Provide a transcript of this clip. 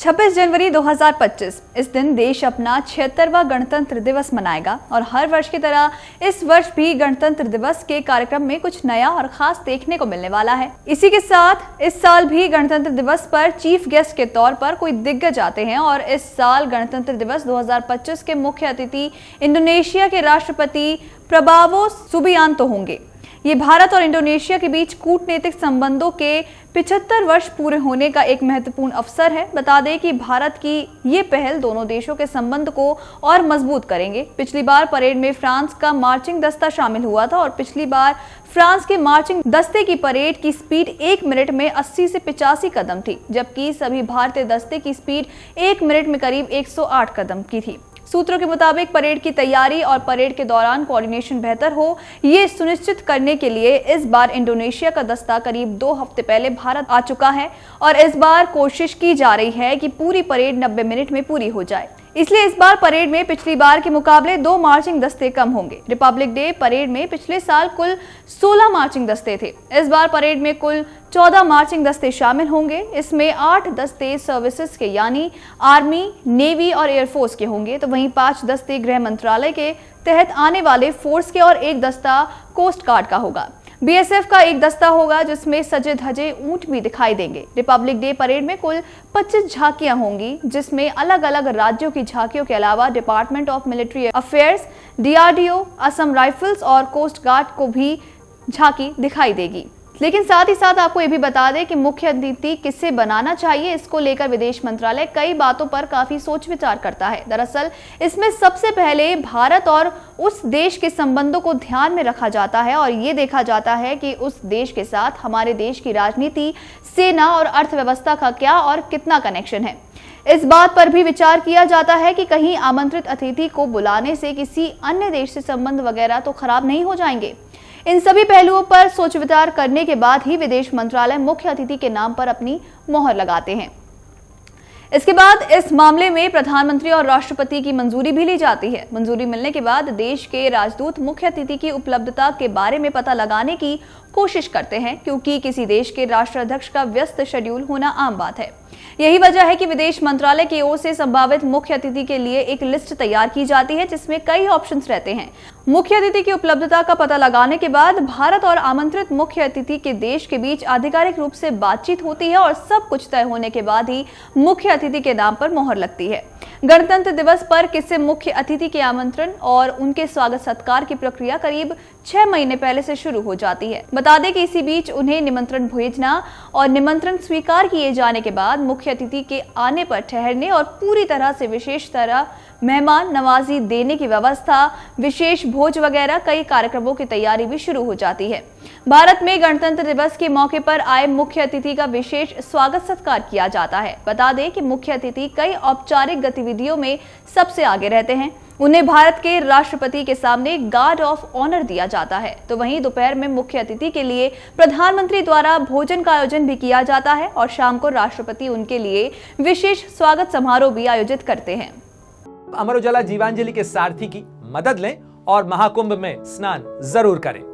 26 जनवरी 2025 इस दिन देश अपना 76वां गणतंत्र दिवस मनाएगा और हर वर्ष की तरह इस वर्ष भी गणतंत्र दिवस के कार्यक्रम में कुछ नया और खास देखने को मिलने वाला है। इसी के साथ इस साल भी गणतंत्र दिवस पर चीफ गेस्ट के तौर पर कोई दिग्गज आते हैं और इस साल गणतंत्र दिवस 2025 के मुख्य अतिथि इंडोनेशिया के राष्ट्रपति प्रबावो सुबियांतो होंगे। ये भारत और इंडोनेशिया के बीच कूटनीतिक संबंधों के 75 वर्ष पूरे होने का एक महत्वपूर्ण अवसर है। बता दें कि भारत की ये पहल दोनों देशों के संबंध को और मजबूत करेंगे। पिछली बार परेड में फ्रांस का मार्चिंग दस्ता शामिल हुआ था और पिछली बार फ्रांस के मार्चिंग दस्ते की परेड की स्पीड 1 मिनट में 80 से 85 कदम थी, जबकि सभी भारतीय दस्ते की स्पीड 1 मिनट में करीब 108 कदम की थी। सूत्रों के मुताबिक परेड की तैयारी और परेड के दौरान कोऑर्डिनेशन बेहतर हो, ये सुनिश्चित करने के लिए इस बार इंडोनेशिया का दस्ता करीब 2 हफ्ते पहले भारत आ चुका है और इस बार कोशिश की जा रही है कि पूरी परेड 90 मिनट में पूरी हो जाए। इसलिए इस बार परेड में पिछली बार के मुकाबले 2 मार्चिंग दस्ते कम होंगे। रिपब्लिक डे परेड में पिछले साल कुल 16 मार्चिंग दस्ते थे। इस बार परेड में कुल 14 मार्चिंग दस्ते शामिल होंगे। इसमें 8 दस्ते सर्विसेज के यानी आर्मी, नेवी और एयरफोर्स के होंगे, तो वहीं 5 दस्ते गृह मंत्रालय के तहत आने वाले फोर्स के और एक दस्ता कोस्ट गार्ड का होगा। बीएसएफ का एक दस्ता होगा जिसमें सजे धजे ऊंट भी दिखाई देंगे। रिपब्लिक डे परेड में कुल 25 झांकियां होंगी, जिसमें अलग अलग राज्यों की झांकियों के अलावा department of military affairs, DRDO, Assam rifles और कोस्ट गार्ड को भी झांकी दिखाई देगी। लेकिन साथ ही साथ आपको ये भी बता दें कि मुख्य अतिथि किसे बनाना चाहिए, इसको लेकर विदेश मंत्रालय कई बातों पर काफी सोच विचार करता है। दरअसल इसमें सबसे पहले भारत और उस देश के संबंधों को ध्यान में रखा जाता है और ये देखा जाता है कि उस देश के साथ हमारे देश की राजनीति, सेना और अर्थव्यवस्था का क्या और कितना कनेक्शन है। इस बात पर भी विचार किया जाता है कि कहीं आमंत्रित अतिथि को बुलाने से किसी अन्य देश से संबंध वगैरह तो खराब नहीं हो जाएंगे। इन सभी पहलुओं पर सोच विचार करने के बाद ही विदेश मंत्रालय मुख्य अतिथि के नाम पर अपनी मोहर लगाते हैं। इसके बाद इस मामले में प्रधानमंत्री और राष्ट्रपति की मंजूरी भी ली जाती है। मंजूरी मिलने के बाद देश के राजदूत मुख्य अतिथि की उपलब्धता के बारे में पता लगाने की कोशिश करते हैं, क्योंकि किसी देश के राष्ट्राध्यक्ष का व्यस्त शेड्यूल होना आम बात है। यही वजह है कि विदेश मंत्रालय की ओर से संभावित मुख्य अतिथि के लिए एक लिस्ट तैयार की जाती है, जिसमें कई ऑप्शंस रहते हैं। मुख्य अतिथि की उपलब्धता का पता लगाने के बाद भारत और आमंत्रित मुख्य अतिथि के देश के बीच आधिकारिक रूप से बातचीत होती है और सब कुछ तय होने के बाद ही मुख्य अतिथि के नाम पर मोहर लगती है। गणतंत्र दिवस पर किसी मुख्य अतिथि के आमंत्रण और उनके स्वागत सत्कार की प्रक्रिया करीब 6 महीने पहले से शुरू हो जाती है। बता दें कि इसी बीच उन्हें निमंत्रण भेजना और निमंत्रण स्वीकार किए जाने के बाद मुख्य अतिथि के आने पर ठहरने और पूरी तरह से विशेष तरह मेहमान नवाजी देने की व्यवस्था, विशेष भोज वगैरह कई कार्यक्रमों की तैयारी भी शुरू हो जाती है। भारत में गणतंत्र दिवस के मौके पर आए मुख्य अतिथि का विशेष स्वागत सत्कार किया जाता है। बता दें कि मुख्य अतिथि कई औपचारिक गतिविधियों में सबसे आगे रहते हैं। उन्हें भारत के राष्ट्रपति के सामने गार्ड ऑफ ऑनर दिया जाता है, तो वहीं दोपहर में मुख्य अतिथि के लिए प्रधानमंत्री द्वारा भोजन का आयोजन भी किया जाता है और शाम को राष्ट्रपति उनके लिए विशेष स्वागत समारोह भी आयोजित करते हैं। अमर उजाला जीवांजलि के सारथी की मदद लें और महाकुंभ में स्नान जरूर करें।